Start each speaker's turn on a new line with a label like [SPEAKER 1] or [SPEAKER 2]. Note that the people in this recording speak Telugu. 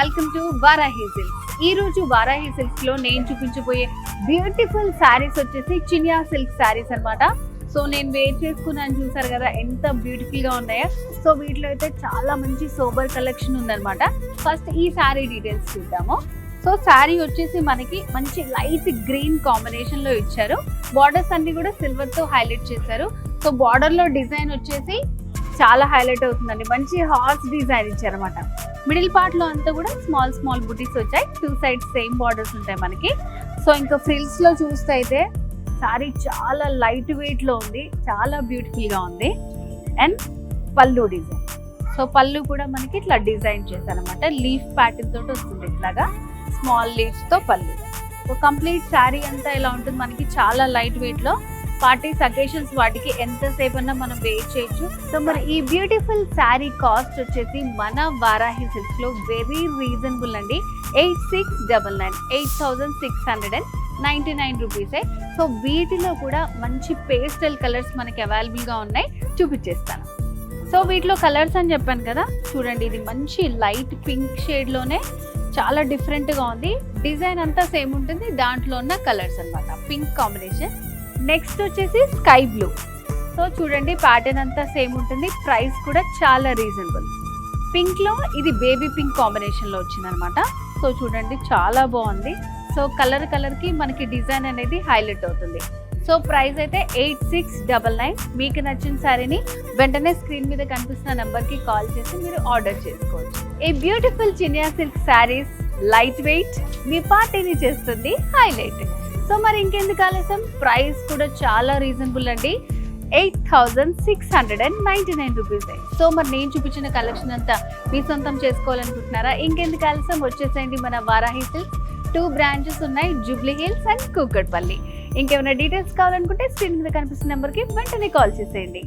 [SPEAKER 1] Welcome to Varahi silks. ఈ రోజు వారాహి సిల్క్స్ లో నేను చూపించబోయే బ్యూటిఫుల్ శారీస్ వచ్చేసి చినియా సిల్క్ శారీస్ అన్నమాట. సో నేను వేర్ చేసుకున్నాను, చూసారు కదా ఎంత బ్యూటిఫుల్ గా ఉన్నాయో. సో వీటిలో అయితే చాలా మంచి సోబర్ కలెక్షన్ ఉందన్నమాట. ఫస్ట్ ఈ శారీ డీటెయిల్స్ చూద్దాము. సో శారీ వచ్చేసి మనకి మంచి లైట్ గ్రీన్ కాంబినేషన్ లో ఇచ్చారు. బార్డర్స్ అన్ని కూడా సిల్వర్ తో హైలైట్ చేశారు. సో బార్డర్ లో డిజైన్ వచ్చేసి చాలా హైలైట్ అవుతుందండి. మంచి హార్స్ డిజైన్ ఇచ్చారన్నమాట. మిడిల్ పార్ట్ లో అంతా కూడా స్మాల్ బుటీస్ వచ్చాయి. టూ సైడ్స్ సేమ్ బార్డర్స్ ఉంటాయి మనకి. సో ఇంకా ఫ్రిల్స్ లో చూస్తే అయితే సారీ చాలా లైట్ వెయిట్ లో ఉంది, చాలా బ్యూటిఫుల్ గా ఉంది. అండ్ పళ్ళు డిజైన్, సో పళ్ళు కూడా మనకి ఇట్లా డిజైన్ చేశారనమాట. లీఫ్ ప్యాటర్న్ తోటి వస్తుంది, ఇట్లాగా స్మాల్ లీవ్స్ తో పళ్ళు. సో కంప్లీట్ శారీ అంతా ఇలా ఉంటుంది మనకి, చాలా లైట్ వెయిట్ లో. పార్టీస్ అకేషన్స్ వాటికి ఎంతసేపు అన్నా మనం వేర్ చేయొచ్చు. సో మరి ఈ బ్యూటిఫుల్ శారీ కాస్ట్ వచ్చేసి మన వారాహి సిల్క్స్ లో వెరీ రీజనబుల్ అండి. 8699 8699 రూపీసే. సో వీటిలో కూడా మంచి పేస్టల్ కలర్స్ మనకి అవైలబుల్ గా ఉన్నాయి, చూపించేస్తాను. సో వీటిలో కలర్స్ అని చెప్పాను కదా, చూడండి ఇది మంచి లైట్ పింక్ షేడ్ లోనే చాలా డిఫరెంట్ గా ఉంది. డిజైన్ అంతా సేమ్ ఉంటుంది, దాంట్లో ఉన్న కలర్స్ అన్నమాట. Pink combination. నెక్స్ట్ వచ్చేసి స్కై బ్లూ. సో చూడండి ప్యాటర్న్ అంతా సేమ్ ఉంటుంది, ప్రైస్ కూడా చాలా రీజనబుల్. పింక్ లో ఇది బేబీ పింక్ కాంబినేషన్ లో వచ్చింది అనమాట. సో చూడండి చాలా బాగుంది. సో కలర్ కి మనకి డిజైన్ అనేది హైలైట్ అవుతుంది. సో ప్రైస్ అయితే 8699. మీకు నచ్చిన శారీని వెంటనే స్క్రీన్ మీద కనిపిస్తున్న నెంబర్ కి కాల్ చేసి మీరు ఆర్డర్ చేసుకోవచ్చు. ఈ beautiful Chiniya silk saris light weight మీ పార్టీని చేస్తుంది హైలైట్. సో మరి ఇంకెందుకు ఆలస్యం, ప్రైస్ కూడా చాలా రీజనబుల్ అండి. 8699 రూపీస్. సో మరి నేను చూపించిన కలెక్షన్ అంతా మీ సొంతం చేసుకోవాలనుకుంటున్నారా? ఇంకెందుకు ఆలస్యం, వచ్చేసేయండి మన వారాహి సిల్క్స్. 2 బ్రాంచెస్ ఉన్నాయి, జూబ్లీ హిల్స్ అండ్ కూకట్పల్లి. ఇంకేమైనా డీటెయిల్స్ కావాలనుకుంటే స్క్రీన్ మీద కనిపిస్తున్న నెంబర్కి వెంటనే కాల్ చేసేయండి.